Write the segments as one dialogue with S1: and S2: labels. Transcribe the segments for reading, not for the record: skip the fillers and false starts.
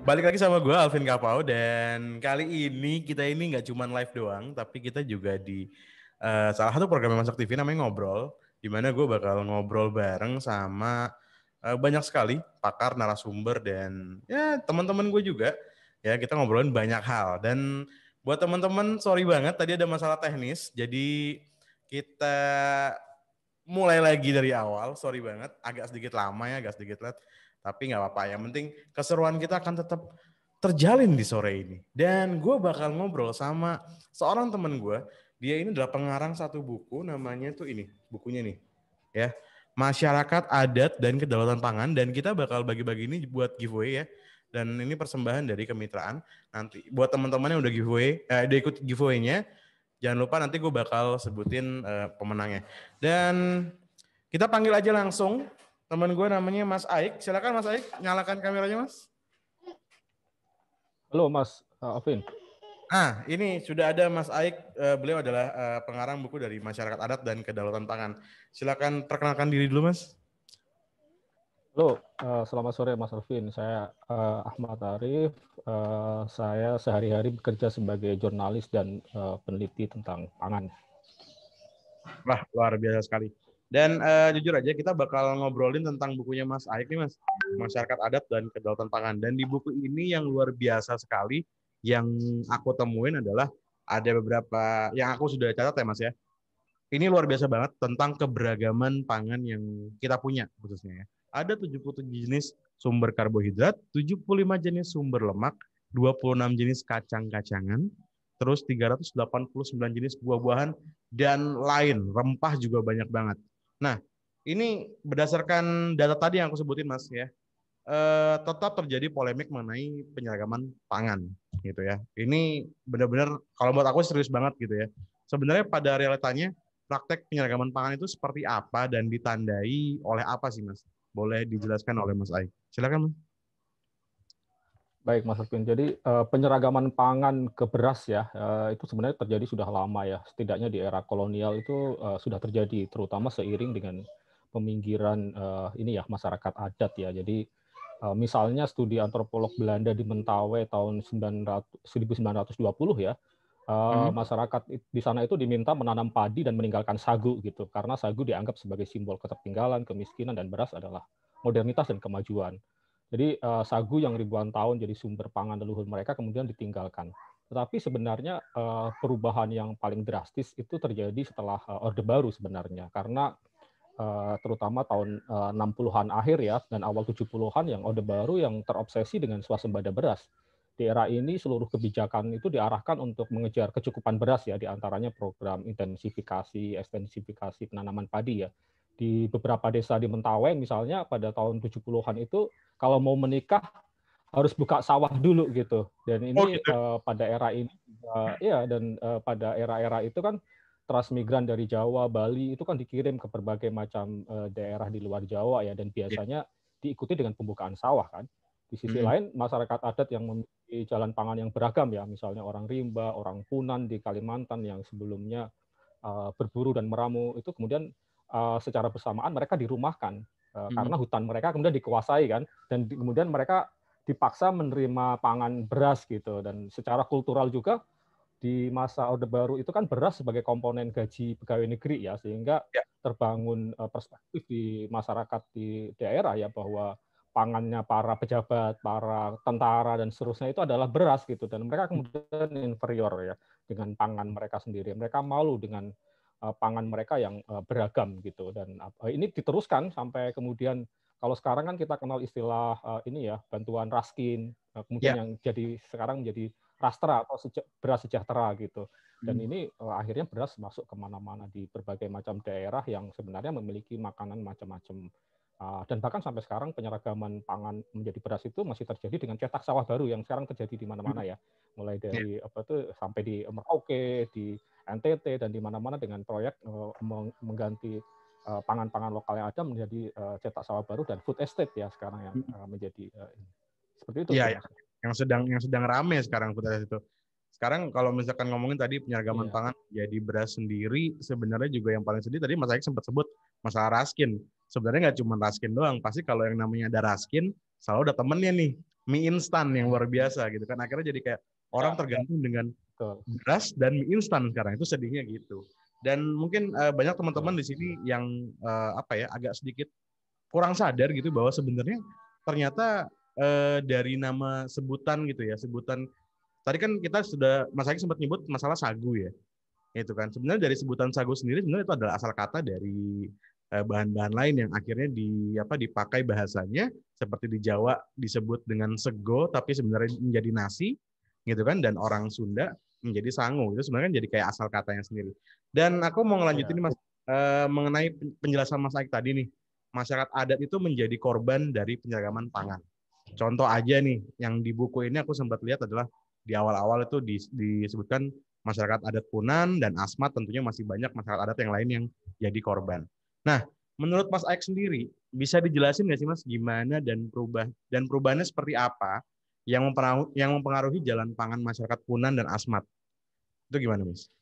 S1: Balik lagi sama gue Alvin Kapau dan kali ini kita ini nggak cuma live doang, tapi kita juga di salah satu program Masuk TV namanya Ngobrol, di mana gue bakal ngobrol bareng sama banyak sekali pakar, narasumber dan ya teman-teman gue juga. Ya kita ngobrolin banyak hal dan buat teman-teman sorry banget tadi ada masalah teknis, jadi kita mulai lagi dari awal, sorry banget, agak sedikit lama ya, agak sedikit late, tapi nggak apa-apa. Yang penting keseruan kita akan tetap terjalin di sore ini. Dan gue bakal ngobrol sama seorang temen gue, dia ini adalah pengarang satu buku, namanya tuh ini, bukunya nih, ya, Masyarakat Adat dan Kedaulatan Pangan, dan kita bakal bagi-bagi ini buat giveaway ya. Dan ini persembahan dari kemitraan. Nanti buat teman-teman yang udah giveaway, udah ikut giveaway-nya, jangan lupa nanti gue bakal sebutin pemenangnya. Dan kita panggil aja langsung teman gue namanya Mas Aik. Silakan Mas Aik, nyalakan kameranya Mas.
S2: Halo Mas Alvin.
S1: Ini sudah ada Mas Aik. Beliau adalah pengarang buku dari Masyarakat Adat dan Kedaulatan Pangan. Silakan perkenalkan diri dulu Mas.
S2: Halo, selamat sore Mas Alvin. Saya Ahmad Arif. Saya sehari-hari bekerja sebagai jurnalis dan peneliti tentang pangan.
S1: Wah, luar biasa sekali. Dan jujur aja kita bakal ngobrolin tentang bukunya Mas Aik nih Mas, Masyarakat Adat dan Kedaulatan Pangan. Dan di buku ini yang luar biasa sekali yang aku temuin adalah ada beberapa yang aku sudah catat ya Mas ya. Ini luar biasa banget tentang keberagaman pangan yang kita punya khususnya ya. Ada 77 jenis sumber karbohidrat, 75 jenis sumber lemak, 26 jenis kacang-kacangan, terus 389 jenis buah-buahan, dan lain. Rempah juga banyak banget. Nah, ini berdasarkan data tadi yang aku sebutin Mas ya, tetap terjadi polemik mengenai penyeragaman pangan gitu ya. Ini benar-benar kalau buat aku serius banget gitu ya. Sebenarnya pada realitanya praktek penyeragaman pangan itu seperti apa dan ditandai oleh apa sih Mas? Boleh dijelaskan oleh Mas Aik. Silakan Mas.
S2: Baik Mas Alvin. Jadi penyeragaman pangan ke beras ya, itu sebenarnya terjadi sudah lama ya. Setidaknya di era kolonial itu sudah terjadi, terutama seiring dengan peminggiran ini ya masyarakat adat ya. Jadi misalnya studi antropolog Belanda di Mentawai tahun 1920 ya, masyarakat di sana itu diminta menanam padi dan meninggalkan sagu gitu, karena sagu dianggap sebagai simbol ketertinggalan, kemiskinan, dan beras adalah modernitas dan kemajuan. Jadi sagu yang ribuan tahun jadi sumber pangan leluhur mereka kemudian ditinggalkan. Tetapi sebenarnya perubahan yang paling drastis itu terjadi setelah Orde Baru sebenarnya, karena terutama tahun 60-an akhir ya dan awal 70-an yang Orde Baru yang terobsesi dengan swasembada beras. Di era ini seluruh kebijakan itu diarahkan untuk mengejar kecukupan beras ya, diantaranya program intensifikasi, ekstensifikasi penanaman padi ya. Di beberapa desa di Mentawai misalnya pada tahun 70-an itu kalau mau menikah harus buka sawah dulu gitu. Dan
S1: Oh
S2: ini
S1: gitu.
S2: pada era ini ya dan pada era-era itu kan transmigran dari Jawa, Bali itu kan dikirim ke berbagai macam daerah di luar Jawa ya, dan
S1: Ya.
S2: biasanya diikuti dengan pembukaan sawah kan. Di sisi lain masyarakat adat yang memiliki jalan pangan yang beragam ya, misalnya orang Rimba, orang Punan di Kalimantan yang sebelumnya berburu dan meramu itu kemudian secara bersamaan mereka dirumahkan karena hutan mereka kemudian dikuasai kan, dan kemudian mereka dipaksa menerima pangan beras gitu. Dan secara kultural juga di masa Orde Baru itu kan beras sebagai komponen gaji pegawai negeri ya, sehingga
S1: Ya.
S2: terbangun perspektif di masyarakat di daerah ya bahwa pangannya para pejabat, para tentara dan seterusnya itu adalah beras gitu, dan mereka kemudian inferior ya dengan pangan mereka sendiri. Mereka malu dengan pangan mereka yang beragam gitu, dan ini diteruskan sampai kemudian kalau sekarang kan kita kenal istilah ini ya bantuan raskin, kemudian
S1: Ya.
S2: yang jadi sekarang menjadi rastra atau beras sejahtera gitu. Dan ini akhirnya beras masuk kemana-mana di berbagai macam daerah yang sebenarnya memiliki makanan macam-macam. Dan bahkan sampai sekarang penyeragaman pangan menjadi beras itu masih terjadi dengan cetak sawah baru yang sekarang terjadi di mana-mana ya. Mulai dari apa tuh sampai di Merauke, di NTT dan di mana-mana dengan proyek mengganti pangan-pangan lokal yang ada menjadi cetak sawah baru dan food estate ya sekarang yang menjadi seperti itu.
S1: Iya, yang sedang rame sekarang putar itu. Sekarang kalau misalkan ngomongin tadi penyeragaman
S2: Iya.
S1: pangan jadi beras sendiri, sebenarnya juga yang paling sedih tadi Mas Aik sempat sebut masalah raskin. Sebenarnya nggak cuma raskin doang, pasti kalau yang namanya ada raskin, selalu ada temennya nih. mie instan yang luar biasa gitu kan. Akhirnya jadi kayak orang tergantung dengan beras dan mie instan sekarang, itu sedihnya gitu. Dan mungkin banyak teman-teman di sini yang agak sedikit kurang sadar gitu bahwa sebenarnya ternyata dari nama sebutan gitu ya, sebutan tadi kan kita sudah Mas Aki sempat nyebut masalah sagu ya. Itu kan sebenarnya dari sebutan sagu sendiri sebenarnya itu adalah asal kata dari bahan-bahan lain yang akhirnya dipakai bahasanya, seperti di Jawa disebut dengan sego tapi sebenarnya menjadi nasi gitu kan, dan orang Sunda menjadi sangu. Itu sebenarnya kan jadi kayak asal katanya sendiri. Dan aku mau ngelanjutin Mas mengenai penjelasan Mas Aik tadi nih. Masyarakat adat itu menjadi korban dari penyeragaman pangan. Contoh aja nih, yang di buku ini aku sempat lihat adalah di awal-awal itu disebutkan masyarakat adat Punan dan Asmat, tentunya masih banyak masyarakat adat yang lain yang jadi korban. Nah, menurut Mas Aik sendiri, bisa dijelasin nggak sih Mas gimana dan perubahannya seperti apa yang mempengaruhi jalan pangan masyarakat Punan dan Asmat? Itu gimana Mas?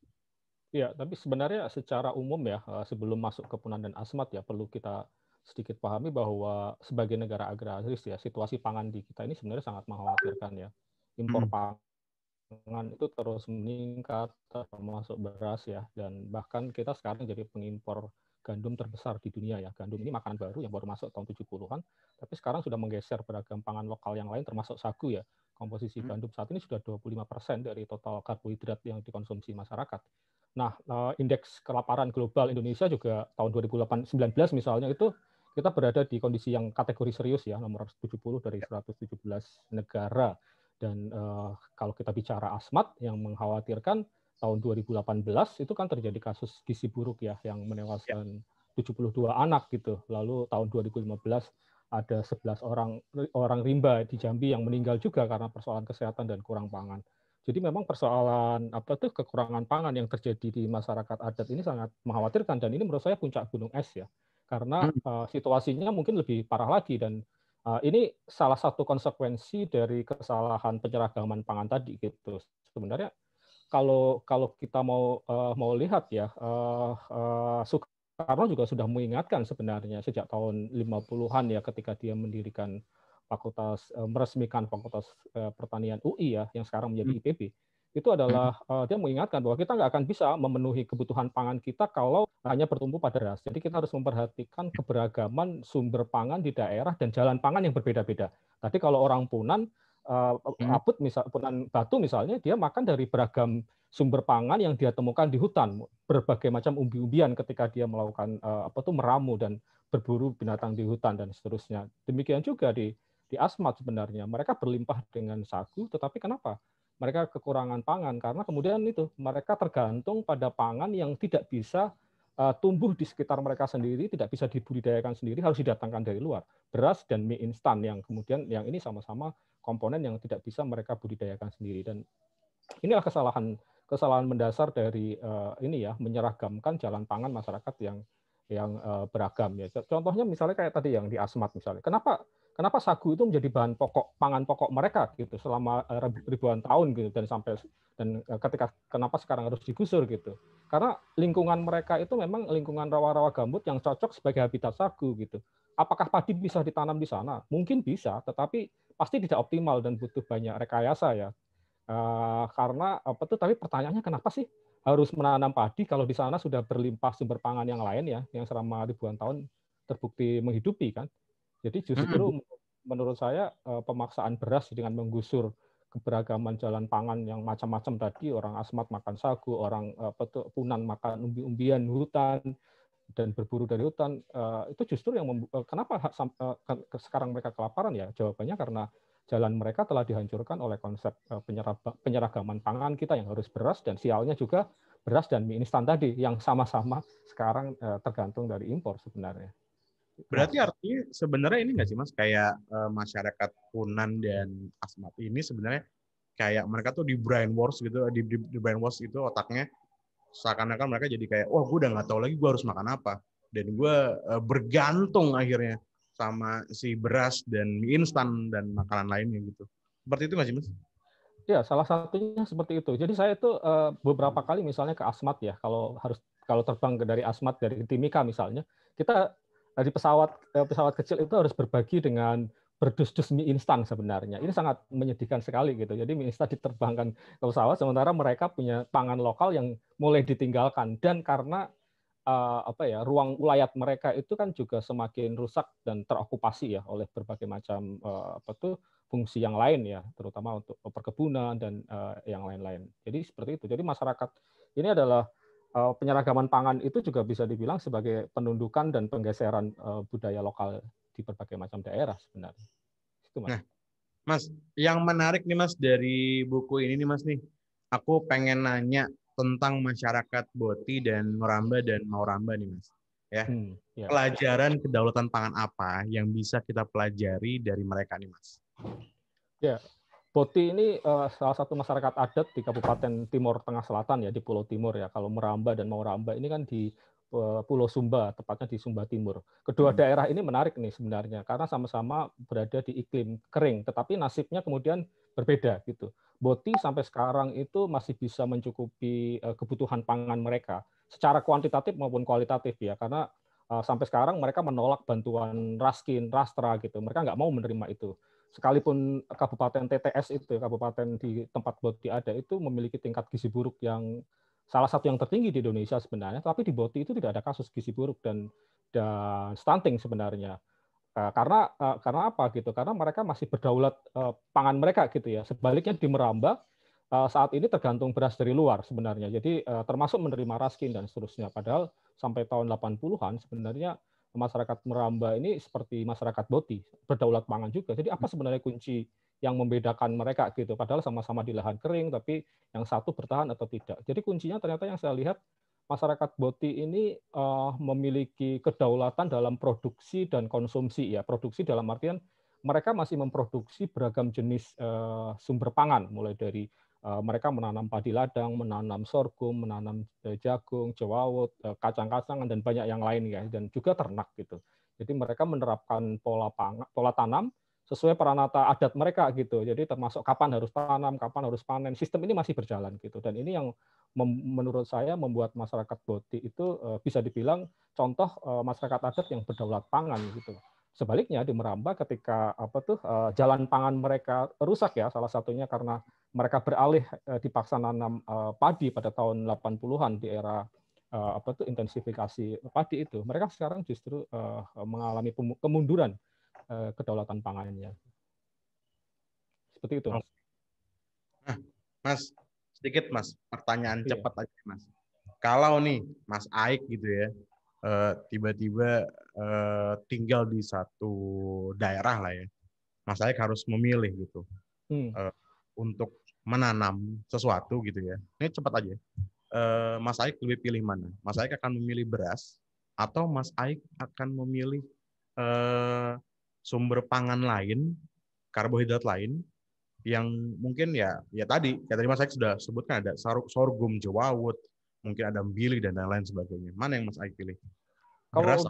S2: Ya, tapi sebenarnya secara umum ya, sebelum masuk ke Punan dan Asmat ya, perlu kita sedikit pahami bahwa sebagai negara agraris ya, situasi pangan di kita ini sebenarnya sangat mengkhawatirkan ya. Impor pangan itu terus meningkat, termasuk beras ya, dan bahkan kita sekarang jadi pengimpor gandum terbesar di dunia ya. Gandum ini makanan baru yang baru masuk tahun 70-an, tapi sekarang sudah menggeser beragam pangan lokal yang lain termasuk sagu ya. Komposisi gandum saat ini sudah 25% dari total karbohidrat yang dikonsumsi masyarakat. Nah, indeks kelaparan global Indonesia juga tahun 2019 misalnya itu kita berada di kondisi yang kategori serius ya, nomor 70 dari 117 negara. Dan kalau kita bicara Asmat yang mengkhawatirkan, tahun 2018 itu kan terjadi kasus gizi buruk ya yang menewaskan 72 anak gitu. Lalu tahun 2015 ada 11 orang rimba di Jambi yang meninggal juga karena persoalan kesehatan dan kurang pangan. Jadi memang persoalan kekurangan pangan yang terjadi di masyarakat adat ini sangat mengkhawatirkan, dan ini menurut saya puncak gunung es ya. Karena situasinya mungkin lebih parah lagi, dan ini salah satu konsekuensi dari kesalahan penyeragaman pangan tadi gitu. Sebenarnya kalau kita mau lihat ya, Soekarno juga sudah mengingatkan sebenarnya sejak tahun 50-an ya, ketika dia mendirikan meresmikan Fakultas Pertanian UI ya, yang sekarang menjadi IPB. Itu adalah dia mengingatkan bahwa kita nggak akan bisa memenuhi kebutuhan pangan kita kalau hanya bertumpu pada beras. Jadi kita harus memperhatikan keberagaman sumber pangan di daerah dan jalan pangan yang berbeda-beda. Tadi kalau orang Punan, Punan Batu misalnya, dia makan dari beragam sumber pangan yang dia temukan di hutan, berbagai macam umbi-umbian ketika dia melakukan meramu dan berburu binatang di hutan dan seterusnya. Demikian juga di Asmat sebenarnya mereka berlimpah dengan sagu, tetapi kenapa mereka kekurangan pangan? Karena kemudian itu mereka tergantung pada pangan yang tidak bisa tumbuh di sekitar mereka sendiri, tidak bisa dibudidayakan sendiri, harus didatangkan dari luar. Beras dan mie instan yang kemudian yang ini sama-sama komponen yang tidak bisa mereka budidayakan sendiri. Dan inilah kesalahan mendasar dari ini ya, menyeragamkan jalan pangan masyarakat yang beragam ya. Contohnya misalnya kayak tadi yang di Asmat misalnya. Kenapa sagu itu menjadi bahan pokok, pangan pokok mereka gitu selama ribuan tahun gitu, dan kenapa sekarang harus digusur gitu? Karena lingkungan mereka itu memang lingkungan rawa-rawa gambut yang cocok sebagai habitat sagu gitu. Apakah padi bisa ditanam di sana? Mungkin bisa, tetapi pasti tidak optimal dan butuh banyak rekayasa ya. Karena tapi pertanyaannya kenapa sih harus menanam padi kalau di sana sudah berlimpah sumber pangan yang lain ya, yang selama ribuan tahun terbukti menghidupi kan? Jadi justru menurut saya pemaksaan beras dengan menggusur keberagaman jalan pangan yang macam-macam tadi, orang Asmat makan sagu, orang Punan makan umbi-umbian hutan dan berburu dari hutan, itu justru yang kenapa sekarang mereka kelaparan ya? Jawabannya karena jalan mereka telah dihancurkan oleh konsep penyeragaman pangan kita yang harus beras, dan sialnya juga beras dan mie instan tadi yang sama-sama sekarang tergantung dari impor sebenarnya.
S1: Berarti artinya sebenarnya ini nggak sih Mas, kayak masyarakat Punan dan Asmat ini sebenarnya kayak mereka tuh di brainwash gitu, di brainwash itu otaknya seakan-akan mereka jadi kayak, wah gue udah nggak tahu lagi gue harus makan apa, dan gue bergantung akhirnya sama si beras dan mie instan dan makanan lainnya gitu. Seperti itu nggak sih Mas?
S2: Ya, salah satunya seperti itu. Jadi saya itu beberapa kali misalnya ke Asmat ya, kalau terbang dari Asmat dari Timika misalnya, kita di pesawat kecil itu harus berbagi dengan berdus-dus mie instan sebenarnya. Ini sangat menyedihkan sekali gitu. Jadi mie instan diterbangkan ke pesawat, sementara mereka punya pangan lokal yang mulai ditinggalkan. Dan karena ruang ulayat mereka itu kan juga semakin rusak dan terokupasi ya oleh berbagai macam fungsi yang lain ya, terutama untuk perkebunan dan yang lain-lain. Jadi seperti itu. Jadi masyarakat ini adalah penyeragaman pangan itu juga bisa dibilang sebagai penundukan dan penggeseran budaya lokal di berbagai macam daerah sebenarnya. Itu, Mas.
S1: Nah, Mas, yang menarik nih Mas dari buku ini nih Mas nih, aku pengen nanya tentang masyarakat Boti dan Moramba dan Mauramba nih Mas. Ya,
S2: Ya.
S1: pelajaran kedaulatan pangan apa yang bisa kita pelajari dari mereka nih Mas?
S2: Ya, Boti ini salah satu masyarakat adat di Kabupaten Timur Tengah Selatan ya, di Pulau Timur ya. Kalau Meramba dan Mauramba ini kan di Pulau Sumba, tepatnya di Sumba Timur. Kedua daerah ini menarik nih sebenarnya karena sama-sama berada di iklim kering, tetapi nasibnya kemudian berbeda gitu. Boti sampai sekarang itu masih bisa mencukupi kebutuhan pangan mereka secara kuantitatif maupun kualitatif ya, karena sampai sekarang mereka menolak bantuan Raskin, Rastra gitu. Mereka nggak mau menerima itu. Sekalipun kabupaten TTS itu, kabupaten di tempat Boti ada itu memiliki tingkat gizi buruk yang salah satu yang tertinggi di Indonesia sebenarnya, tapi di Boti itu tidak ada kasus gizi buruk dan stunting sebenarnya. Karena apa gitu? Karena mereka masih berdaulat pangan mereka gitu ya. Sebaliknya di Meramba saat ini tergantung beras dari luar sebenarnya. Jadi termasuk menerima Raskin dan seterusnya. Padahal sampai tahun 80-an sebenarnya masyarakat Meramba ini seperti masyarakat Boti, berdaulat pangan juga. Jadi apa sebenarnya kunci yang membedakan mereka gitu? Padahal sama-sama di lahan kering, tapi yang satu bertahan atau tidak. Jadi kuncinya ternyata yang saya lihat masyarakat Boti ini memiliki kedaulatan dalam produksi dan konsumsi ya. Produksi dalam artian mereka masih memproduksi beragam jenis sumber pangan, mulai dari mereka menanam padi ladang, menanam sorghum, menanam jagung, jewawut, kacang-kacangan dan banyak yang lain ya, dan juga ternak gitu. Jadi mereka menerapkan pola tanam sesuai peranata adat mereka gitu. Jadi termasuk kapan harus tanam, kapan harus panen. Sistem ini masih berjalan gitu. Dan ini yang menurut saya membuat masyarakat Boti itu bisa dibilang contoh masyarakat adat yang berdaulat pangan gitu. Sebaliknya di Meramba ketika jalan pangan mereka rusak ya, salah satunya karena mereka beralih dipaksa nanam padi pada tahun 80-an di era intensifikasi padi itu. Mereka sekarang justru mengalami kemunduran kedaulatan pangannya. Seperti itu, Mas.
S1: Nah, Mas, sedikit Mas, pertanyaan
S2: Iya.
S1: cepat aja Mas. Kalau nih Mas Aik gitu ya, tiba-tiba tinggal di satu daerah lah ya, Mas Aik harus memilih gitu untuk menanam sesuatu gitu ya. Ini cepat aja. Mas Aik lebih pilih mana? Mas Aik akan memilih beras atau Mas Aik akan memilih sumber pangan lain, karbohidrat lain yang mungkin ya tadi Mas Aik sudah sebutkan ada sorghum, jewawut, mungkin ada bili dan lain-lain sebagainya. Mana yang Mas Aik pilih? Beras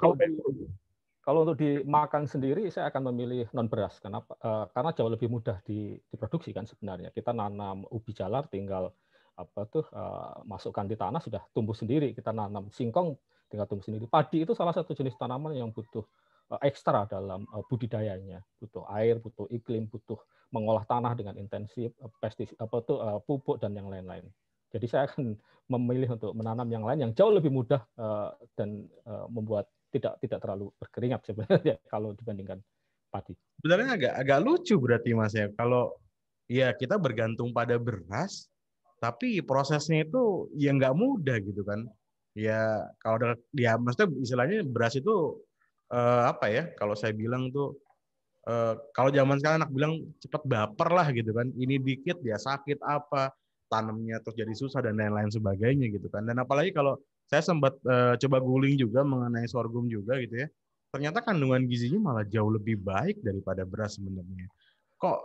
S2: Kalau untuk dimakan sendiri, saya akan memilih non beras. Kenapa? Karena jauh lebih mudah diproduksi kan sebenarnya. Kita nanam ubi jalar, tinggal masukkan di tanah sudah tumbuh sendiri. Kita nanam singkong, tinggal tumbuh sendiri. Padi itu salah satu jenis tanaman yang butuh ekstra dalam budidayanya. Butuh air, butuh iklim, butuh mengolah tanah dengan intensif, pestisida, pupuk dan yang lain-lain. Jadi saya akan memilih untuk menanam yang lain yang jauh lebih mudah dan membuat tidak terlalu berkeringat sebenarnya kalau dibandingkan padi.
S1: Sebenarnya agak lucu berarti Mas ya. Kalau ya kita bergantung pada beras, tapi prosesnya itu ya nggak mudah gitu kan. Ya kalau dia maksudnya istilahnya beras itu apa ya? Kalau saya bilang tuh kalau zaman sekarang anak bilang cepet baper lah gitu kan. Ini dikit dia sakit apa, tanamnya terus jadi susah dan lain-lain sebagainya gitu kan. Dan apalagi kalau saya sempat coba googling juga mengenai sorghum juga gitu ya. Ternyata kandungan gizinya malah jauh lebih baik daripada beras sebenarnya. Kok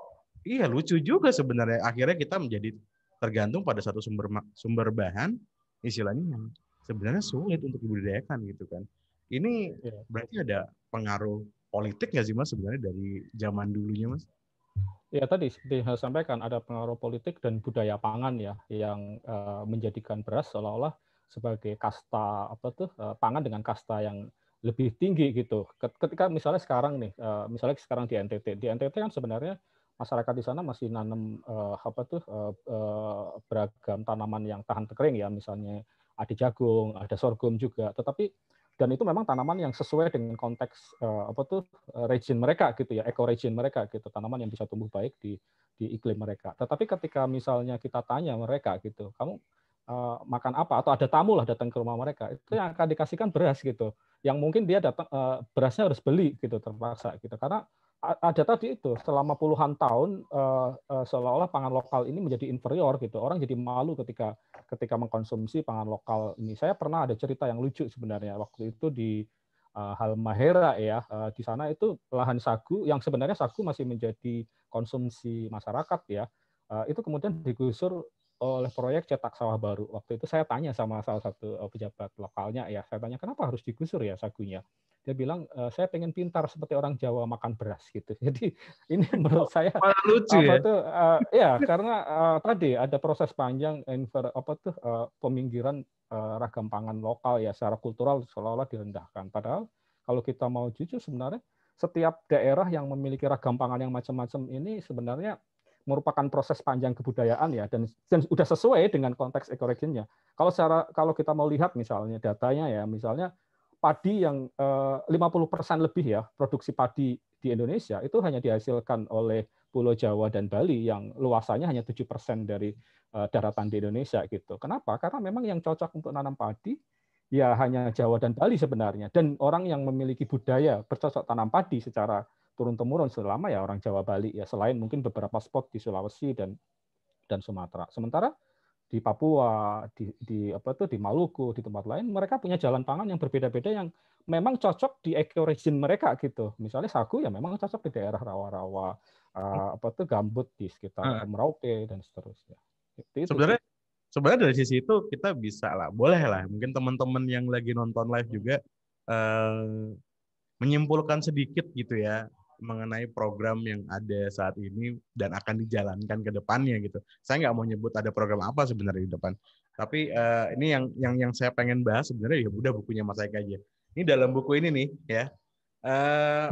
S1: iya lucu juga sebenarnya. Akhirnya kita menjadi tergantung pada satu sumber bahan istilahnya yang sebenarnya sulit untuk dibudidayakan gitu kan. Ini berarti ada pengaruh politik nggak sih Mas sebenarnya dari zaman dulunya Mas?
S2: Ya tadi seperti yang saya sampaikan ada pengaruh politik dan budaya pangan ya yang menjadikan beras seolah-olah sebagai kasta pangan dengan kasta yang lebih tinggi gitu. Ketika misalnya sekarang nih, misalnya sekarang di NTT kan sebenarnya masyarakat di sana masih nanam beragam tanaman yang tahan kering ya, misalnya ada jagung, ada sorghum juga. Tetapi dan itu memang tanaman yang sesuai dengan konteks region mereka gitu ya, ecoregion mereka gitu, tanaman yang bisa tumbuh baik di iklim mereka. Tetapi ketika misalnya kita tanya mereka gitu, kamu makan apa, atau ada tamu lah datang ke rumah mereka, itu yang akan dikasihkan beras gitu, yang mungkin dia datang berasnya harus beli gitu terpaksa gitu, karena ada tadi itu selama puluhan tahun seolah-olah pangan lokal ini menjadi inferior gitu, orang jadi malu ketika mengkonsumsi pangan lokal ini. Saya pernah ada cerita yang lucu sebenarnya waktu itu di Halmahera ya, di sana itu lahan sagu yang sebenarnya sagu masih menjadi konsumsi masyarakat ya, itu kemudian digusur oleh proyek cetak sawah baru. Waktu itu saya tanya sama salah satu pejabat lokalnya ya, saya tanya kenapa harus digusur ya sagunya. Dia bilang saya pengen pintar seperti orang Jawa makan beras gitu. Jadi ini menurut saya
S1: Malah lucu ya.
S2: ya karena tadi ada proses panjang peminggiran ragam pangan lokal ya, secara kultural seolah-olah direndahkan. Padahal kalau kita mau jujur sebenarnya setiap daerah yang memiliki ragam pangan yang macam-macam ini sebenarnya merupakan proses panjang kebudayaan ya, dan sudah sesuai dengan konteks ekoregionnya. Kalau kita mau lihat misalnya datanya ya, misalnya padi yang 50% lebih ya, produksi padi di Indonesia itu hanya dihasilkan oleh Pulau Jawa dan Bali yang luasannya hanya 7% dari daratan di Indonesia gitu. Kenapa? Karena memang yang cocok untuk nanam padi ya hanya Jawa dan Bali sebenarnya, dan orang yang memiliki budaya bercocok tanam padi secara turun-temurun selama ya orang Jawa Bali ya, selain mungkin beberapa spot di Sulawesi dan Sumatera. Sementara di Papua, di Maluku, di tempat lain mereka punya jalan pangan yang berbeda-beda yang memang cocok di ecoregion mereka gitu. Misalnya sagu ya memang cocok di daerah rawa-rawa, gambut di sekitar Merauke dan seterusnya. Itu sih.
S1: Sebenarnya sebenarnya dari sisi itu kita bisa lah, boleh lah. Mungkin teman-teman yang lagi nonton live juga eh, menyimpulkan sedikit gitu ya mengenai program yang ada saat ini dan akan dijalankan ke depannya gitu. Saya nggak mau nyebut ada program apa sebenarnya di depan. Tapi ini yang saya pengen bahas sebenarnya ya udah bukunya Mas Eka aja. Ini dalam buku ini nih ya. eh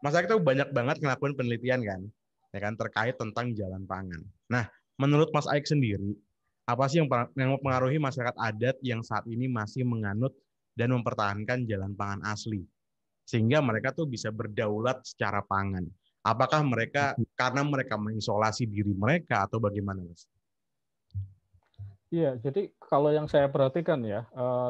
S1: Mas Eka tuh banyak banget ngelakuin penelitian kan, ya kan terkait tentang jalan pangan. Nah, menurut Mas Aik sendiri, apa sih yang mempengaruhi masyarakat adat yang saat ini masih menganut dan mempertahankan jalan pangan asli, sehingga mereka tuh bisa berdaulat secara pangan? Apakah mereka karena mereka mengisolasi diri mereka atau bagaimana, Mas?
S2: Iya, jadi kalau yang saya perhatikan ya,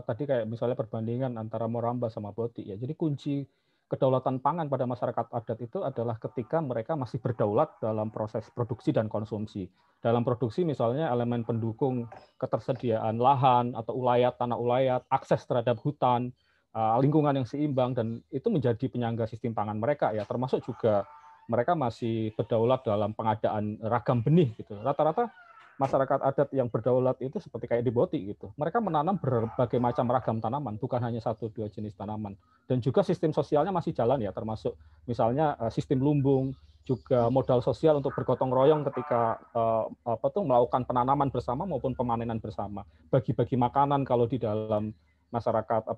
S2: tadi kayak misalnya perbandingan antara Moramba sama Boti ya. Jadi kunci kedaulatan pangan pada masyarakat adat itu adalah ketika mereka masih berdaulat dalam proses produksi dan konsumsi. Dalam produksi misalnya elemen pendukung ketersediaan lahan atau ulayat, tanah ulayat, akses terhadap hutan, lingkungan yang seimbang, dan itu menjadi penyangga sistem pangan mereka ya. Termasuk juga mereka masih berdaulat dalam pengadaan ragam benih gitu. Rata-rata masyarakat adat yang berdaulat itu seperti kayak di Boti gitu. Mereka menanam berbagai macam ragam tanaman, bukan hanya satu dua jenis tanaman. Dan juga sistem sosialnya masih jalan ya, termasuk misalnya sistem lumbung, juga modal sosial untuk bergotong royong ketika melakukan penanaman bersama maupun pemanenan bersama. Bagi-bagi makanan kalau di dalam masyarakat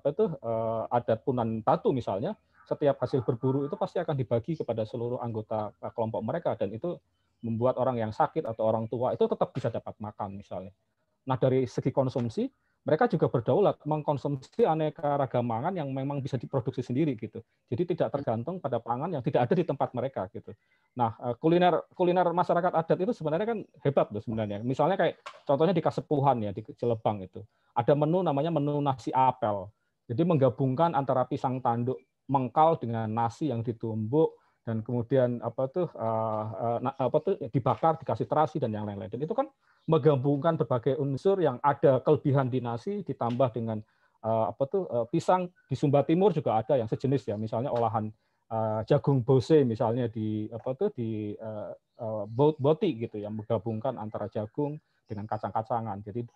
S2: adat Punan Batu misalnya, setiap hasil berburu itu pasti akan dibagi kepada seluruh anggota kelompok mereka, dan itu membuat orang yang sakit atau orang tua itu tetap bisa dapat makan misalnya. Nah, dari segi konsumsi, mereka juga berdaulat mengkonsumsi aneka ragam pangan yang memang bisa diproduksi sendiri gitu. Jadi tidak tergantung pada pangan yang tidak ada di tempat mereka gitu. Nah, kuliner masyarakat adat itu sebenarnya kan hebat loh sebenarnya. Misalnya kayak contohnya di Kasepuhan ya, di Jelebang itu. Ada menu namanya menu nasi apel. Jadi menggabungkan antara pisang tanduk mengkal dengan nasi yang ditumbuk dan kemudian dibakar, dikasih terasi dan yang lain-lain. Dan itu kan menggabungkan berbagai unsur yang ada kelebihan di nasi ditambah dengan pisang. Di Sumba Timur juga ada yang sejenis ya, misalnya olahan jagung bose misalnya Boti gitu, yang menggabungkan antara jagung dengan kacang-kacangan. Jadi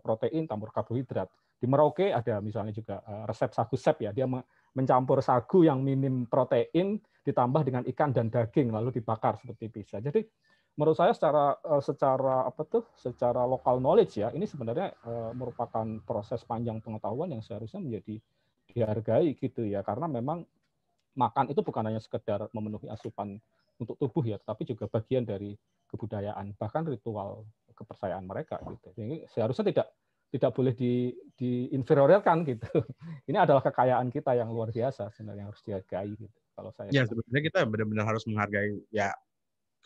S2: protein campur karbohidrat. Di Merauke ada misalnya juga resep sagu sep ya, dia mencampur sagu yang minim protein ditambah dengan ikan dan daging lalu dibakar seperti pizza. Jadi menurut saya secara lokal knowledge ya, ini sebenarnya merupakan proses panjang pengetahuan yang seharusnya menjadi dihargai gitu ya, karena memang makan itu bukan hanya sekedar memenuhi asupan untuk tubuh ya, tapi juga bagian dari kebudayaan, bahkan ritual kepercayaan mereka gitu. Jadi seharusnya tidak boleh diinferiorkan gitu. Ini adalah kekayaan kita yang luar biasa sebenarnya, yang harus dihargai gitu. Kalau saya
S1: Ya
S2: bilang.
S1: sebenarnya kita benar-benar harus menghargai ya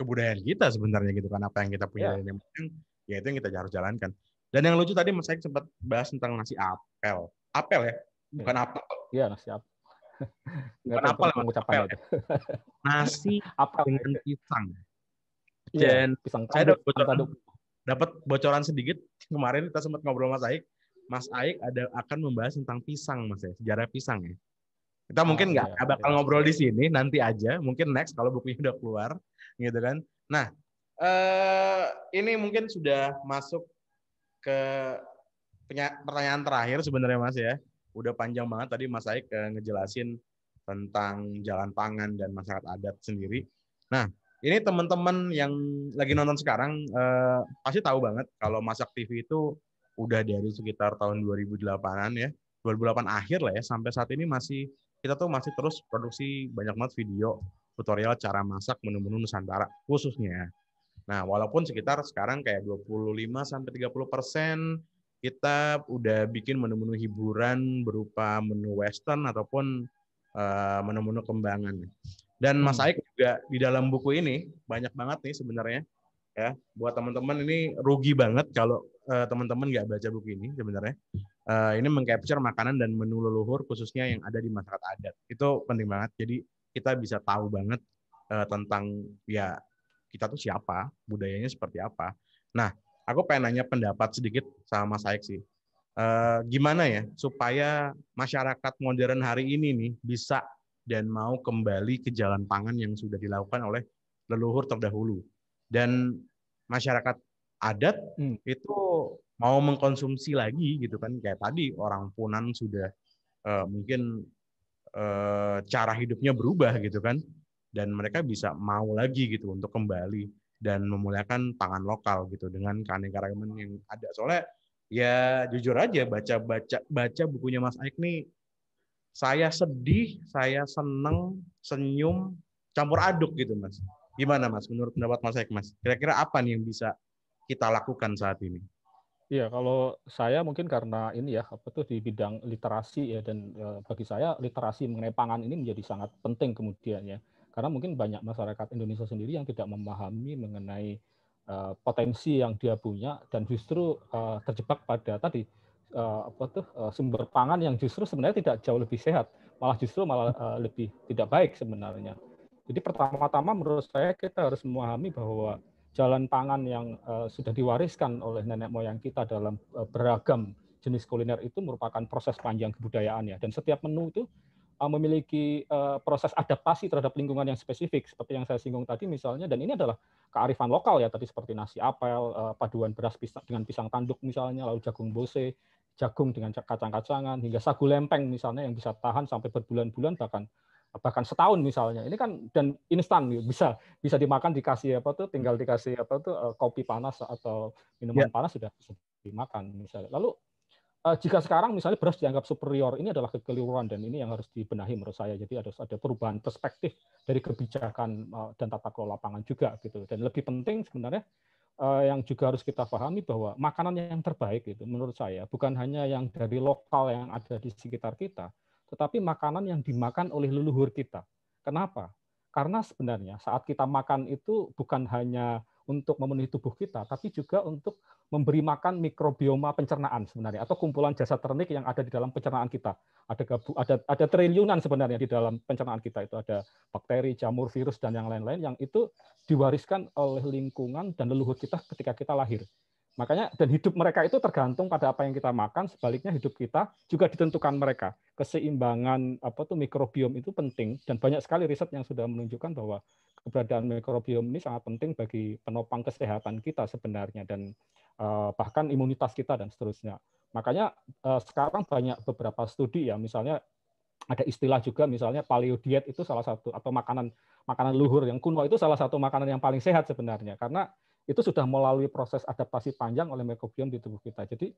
S1: kebudayaan kita sebenarnya gitu kan, apa yang kita punya
S2: Ya,
S1: dan yang penting ya itu yang kita harus jalankan. Dan yang lucu tadi Mas Saik sempat bahas tentang nasi apel. Apel ya,
S2: ya,
S1: bukan apel.
S2: ya siap. Nggak
S1: Bukan
S2: tahu
S1: apel, Mas, apel
S2: pengucapannya
S1: ya.
S2: itu.
S1: Nasi
S2: Apa?
S1: dengan pisang.
S2: Iya,
S1: Dan
S2: pisang
S1: saya
S2: tanduk, pisang tanduk.
S1: dapat bocoran sedikit kemarin kita sempat ngobrol Mas Aik. Mas Aik akan membahas tentang pisang Mas ya, sejarah pisang ya. Kita mungkin
S2: Iya,
S1: nggak bakal
S2: iya.
S1: ngobrol di sini, nanti aja, mungkin next kalau bukunya udah keluar, gitu kan. Nah, ini mungkin sudah masuk ke pertanyaan terakhir sebenarnya Mas ya. Udah panjang banget tadi Mas Aik ngejelasin tentang jalan pangan dan masyarakat adat sendiri. Nah, ini teman-teman yang lagi nonton sekarang pasti tahu banget kalau Masak TV itu udah dari sekitar tahun 2008-an ya. 2008 akhir lah ya, sampai saat ini kita tuh masih terus produksi banyak banget video tutorial cara masak menu-menu Nusantara khususnya. Nah, walaupun sekitar sekarang kayak 25-30% kita udah bikin menu-menu hiburan berupa menu western ataupun menu-menu kembangan. Dan Mas Aik juga di dalam buku ini banyak banget nih sebenarnya ya. Buat teman-teman ini rugi banget kalau teman-teman nggak baca buku ini sebenarnya. Ini mengcapture makanan dan menu leluhur khususnya yang ada di masyarakat adat. Itu penting banget. Jadi kita bisa tahu banget tentang ya kita tuh siapa, budayanya seperti apa. Nah, aku pengen nanya pendapat sedikit sama Mas Aik sih. Gimana ya supaya masyarakat modern hari ini nih bisa dan mau kembali ke jalan pangan yang sudah dilakukan oleh leluhur terdahulu. Dan masyarakat adat itu mau mengkonsumsi lagi gitu kan, kayak tadi orang Punan sudah mungkin cara hidupnya berubah gitu kan, dan mereka bisa mau lagi gitu untuk kembali dan memuliakan pangan lokal gitu dengan keanekaragaman yang ada. Soalnya ya jujur aja baca bukunya Mas Aik nih, saya sedih, saya seneng, senyum, campur aduk gitu Mas. Gimana Mas menurut pendapat Mas Aik Mas? Kira-kira apa nih yang bisa kita lakukan saat ini?
S2: Iya, kalau saya mungkin karena ini ya, apa tuh di bidang literasi ya, dan bagi saya literasi mengenai pangan ini menjadi sangat penting kemudian ya. Karena mungkin banyak masyarakat Indonesia sendiri yang tidak memahami mengenai potensi yang dia punya dan justru terjebak pada tadi sumber pangan yang justru sebenarnya tidak jauh lebih sehat, malah lebih tidak baik sebenarnya. Jadi pertama-tama menurut saya kita harus memahami bahwa jalan pangan yang sudah diwariskan oleh nenek moyang kita dalam beragam jenis kuliner itu merupakan proses panjang kebudayaan ya. Dan setiap menu itu memiliki proses adaptasi terhadap lingkungan yang spesifik seperti yang saya singgung tadi misalnya. Dan ini adalah kearifan lokal ya, tadi seperti nasi apel, paduan beras dengan pisang tanduk misalnya, lalu jagung bose, jagung dengan kacang-kacangan, hingga sagu lempeng misalnya yang bisa tahan sampai berbulan-bulan bahkan setahun misalnya. Ini kan dan instan bisa dimakan, dikasih apa tuh, tinggal dikasih apa tuh kopi panas atau minuman panas sudah bisa dimakan misalnya. Lalu jika sekarang misalnya beras dianggap superior, ini adalah kekeliruan dan ini yang harus dibenahi menurut saya. Jadi harus ada perubahan perspektif dari kebijakan dan tata kelola pangan juga gitu. Dan lebih penting sebenarnya yang juga harus kita pahami bahwa makanan yang terbaik itu menurut saya bukan hanya yang dari lokal yang ada di sekitar kita, tetapi makanan yang dimakan oleh leluhur kita. Kenapa? Karena sebenarnya saat kita makan itu bukan hanya untuk memenuhi tubuh kita, tapi juga untuk memberi makan mikrobioma pencernaan sebenarnya, atau kumpulan jasa ternik yang ada di dalam pencernaan kita. Ada triliunan sebenarnya di dalam pencernaan kita, itu ada bakteri, jamur, virus, dan yang lain-lain yang itu diwariskan oleh lingkungan dan leluhur kita ketika kita lahir. Makanya dan hidup mereka itu tergantung pada apa yang kita makan, sebaliknya hidup kita juga ditentukan mereka. Keseimbangan mikrobiom itu penting dan banyak sekali riset yang sudah menunjukkan bahwa keberadaan mikrobiom ini sangat penting bagi penopang kesehatan kita sebenarnya dan bahkan imunitas kita dan seterusnya. Makanya sekarang banyak beberapa studi ya, misalnya ada istilah juga misalnya paleo diet itu salah satu, atau makanan luhur yang kuno itu salah satu makanan yang paling sehat sebenarnya, karena itu sudah melalui proses adaptasi panjang oleh mikrobiom di tubuh kita. Jadi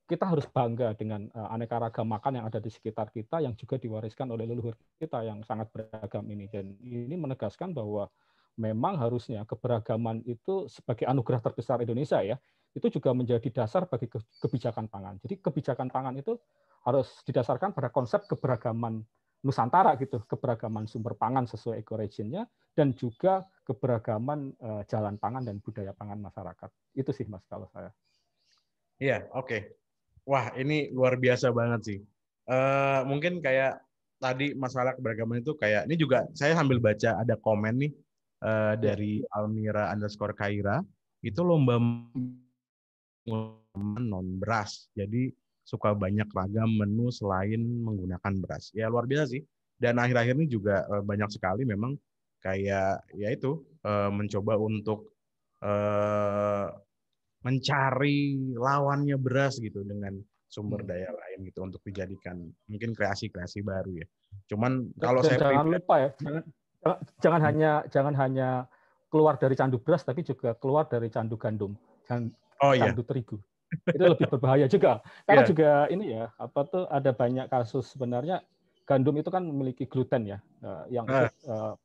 S2: kita harus bangga dengan aneka ragam makan yang ada di sekitar kita yang juga diwariskan oleh leluhur kita yang sangat beragam ini. Dan ini menegaskan bahwa memang harusnya keberagaman itu sebagai anugerah terbesar Indonesia ya, itu juga menjadi dasar bagi kebijakan pangan. Jadi kebijakan pangan itu harus didasarkan pada konsep keberagaman Nusantara gitu, keberagaman sumber pangan sesuai ecoregion-nya dan juga keberagaman jalan pangan dan budaya pangan masyarakat. Itu sih Mas kalau saya.
S1: Iya, oke. Wah, ini luar biasa banget sih. Mungkin kayak tadi masalah keberagaman itu kayak ini juga saya sambil baca ada komen nih dari Almira _ Kaira itu lomba non beras. Jadi suka banyak ragam menu selain menggunakan beras. Ya luar biasa sih. Dan akhir-akhir ini juga banyak sekali memang kayak ya itu mencoba untuk mencari lawannya beras gitu dengan sumber daya lain gitu untuk dijadikan mungkin kreasi-kreasi baru ya. Cuman kalau
S2: dan
S1: saya
S2: jangan
S1: pribadi,
S2: lupa ya, jangan hanya keluar dari candu beras tapi juga keluar dari candu gandum, candu terigu. Itu lebih berbahaya juga. Karena juga ini ya, apa tuh ada banyak kasus sebenarnya gandum itu kan memiliki gluten ya, yang itu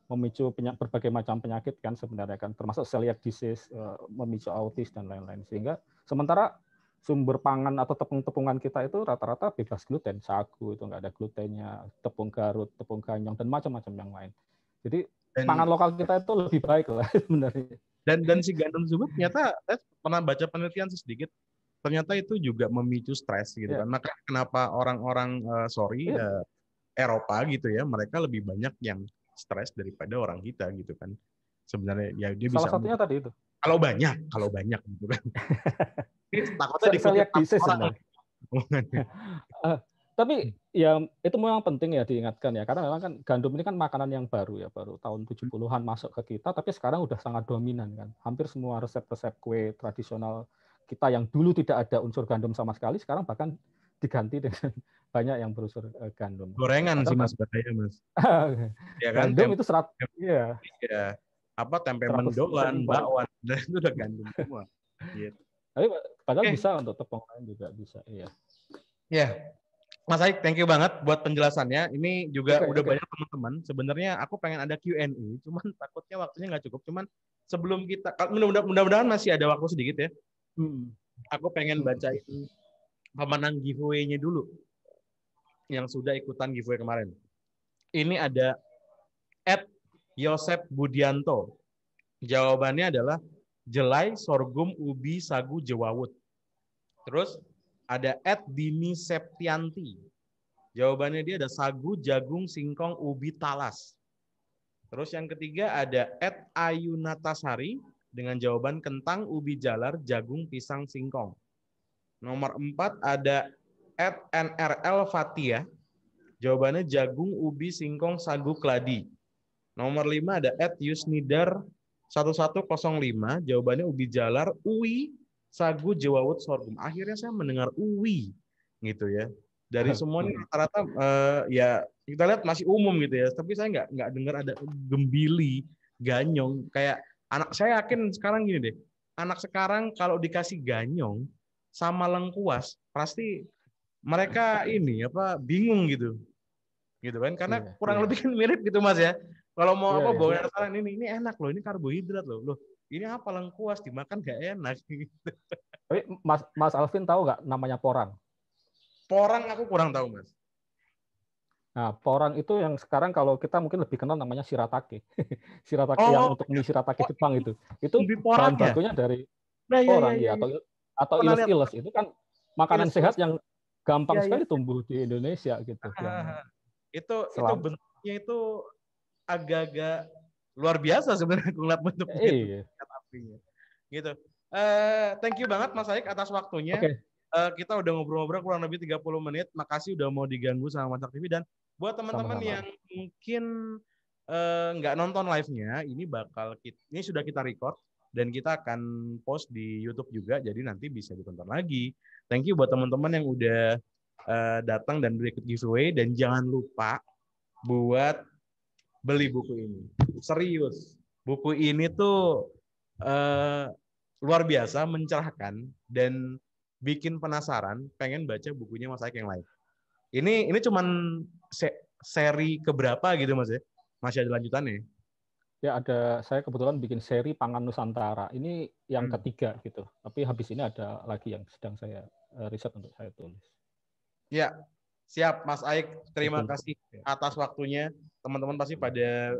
S2: memicu berbagai macam penyakit kan sebenarnya kan, termasuk celiac disease, memicu autis dan lain-lain. Sehingga sementara sumber pangan atau tepung-tepungan kita itu rata-rata bebas gluten, sagu itu nggak ada glutennya, tepung Garut, tepung ganyong dan macam-macam yang lain. Jadi pangan lokal kita itu lebih baik lah sebenarnya.
S1: Dan si gandum tersebut ternyata saya pernah baca penelitian sedikit, ternyata itu juga memicu stres gitu kan. Maka kenapa orang-orang Eropa gitu ya, mereka lebih banyak yang stres daripada orang kita gitu kan. Sebenarnya ya dia bisa.
S2: Salah satunya tadi itu.
S1: Kalau banyak gitu kan. Takutnya
S2: celiac disease
S1: orang.
S2: Tapi ya itu memang penting ya diingatkan ya, karena memang kan gandum ini kan makanan yang baru ya, baru tahun 70-an masuk ke kita, tapi sekarang udah sangat dominan kan. Hampir semua resep-resep kue tradisional kita yang dulu tidak ada unsur gandum sama sekali, sekarang bahkan diganti dengan banyak yang berunsur gandum.
S1: Gorengan sih Mas, bahaya Mas.
S2: Ya kan? Gandum itu
S1: ya. Apa tempe mendoan, bakwan, dan itu udah gandum semua. Gitu.
S2: Tapi padahal bisa untuk tepung lain juga bisa, iya.
S1: Ya. Mas Aik, thank you banget buat penjelasannya. Ini juga udah banyak teman-teman. Sebenarnya aku pengen ada Q&A, cuman takutnya waktunya nggak cukup. Cuman sebelum kita, mudah-mudahan masih ada waktu sedikit ya. Aku pengen bacain pemenang giveaway-nya dulu, yang sudah ikutan giveaway kemarin. Ini ada @Yosep Budianto. Jawabannya adalah jelai, sorghum, ubi, sagu, jewawut. Terus ada @Dini Septianti. Jawabannya dia ada sagu, jagung, singkong, ubi, talas. Terus yang ketiga ada @Ayunatasari dengan jawaban kentang, ubi jalar, jagung, pisang, singkong. Nomor 4 ada @NRL Fatia. Jawabannya jagung, ubi, singkong, sagu, keladi. Nomor 5 ada @Yusnidar1105. Jawabannya ubi jalar, uwi, sagu, jewawut, sorghum. Akhirnya saya mendengar uwi gitu ya. Dari semuanya rata-rata ya kita lihat masih umum gitu ya. Tapi saya nggak dengar ada gembili, ganyong. Kayak anak saya yakin sekarang gini deh. Anak sekarang kalau dikasih ganyong sama lengkuas pasti mereka ini bingung gitu. Gitu kan? Karena kurang lebih kan mirip gitu Mas ya. Kalau mau bawa restoran ini enak loh, ini karbohidrat loh. Loh, ini apa lengkuas dimakan gak enak gitu.
S2: Tapi Mas Alvin tahu nggak namanya porang?
S1: Porang aku kurang tahu, Mas.
S2: Nah, porang itu yang sekarang kalau kita mungkin lebih kenal namanya shiratake. Shiratake yang untuk mie shiratake Jepang itu. Itu bahan bakunya dari porang ya, atau iles-iles. Itu kan makanan sehat yang gampang sekali tumbuh di Indonesia gitu.
S1: Itu bentuknya itu agak-agak luar biasa sebenarnya aku ngeliat bentuknya. Gitu. Thank you banget Mas Aik atas waktunya. Kita udah ngobrol-ngobrol kurang lebih 30 menit. Makasih udah mau diganggu sama Masak TV. Dan buat teman-teman yang mungkin nggak nonton live-nya, ini sudah kita record dan kita akan post di YouTube juga. Jadi nanti bisa ditonton lagi. Thank you buat teman-teman yang udah datang dan berikut giveaway. Dan jangan lupa buat beli buku ini. Serius. Buku ini tuh luar biasa, mencerahkan, dan bikin penasaran, pengen baca bukunya Mas Aik yang lain. Ini cuman seri keberapa gitu Mas ya? Masih ada lanjutannya?
S2: Ya saya kebetulan bikin seri Pangan Nusantara. Ini yang ketiga gitu. Tapi habis ini ada lagi yang sedang saya riset untuk saya tulis.
S1: Ya, siap Mas Aik. Terima kasih atas waktunya. Teman-teman pasti pada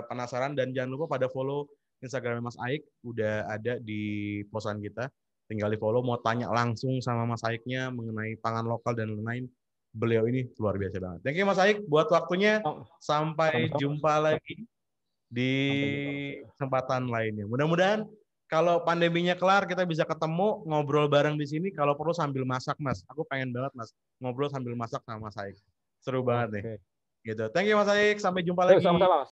S1: penasaran, dan jangan lupa pada follow Instagram Mas Aik. Udah ada di posan kita. Tinggal di follow. Mau tanya langsung sama Mas Aiknya mengenai pangan lokal dan lain-lain. Beliau ini luar biasa banget. Thank you Mas Aik buat waktunya. Sampai jumpa lagi di kesempatan lainnya. Mudah-mudahan kalau pandeminya kelar kita bisa ketemu ngobrol bareng di sini. Kalau perlu sambil masak Mas. Aku pengen banget Mas ngobrol sambil masak sama Mas Aik. Seru banget nih. Gitu. Thank you Mas Aik. Sampai jumpa lagi.
S2: Sama-sama.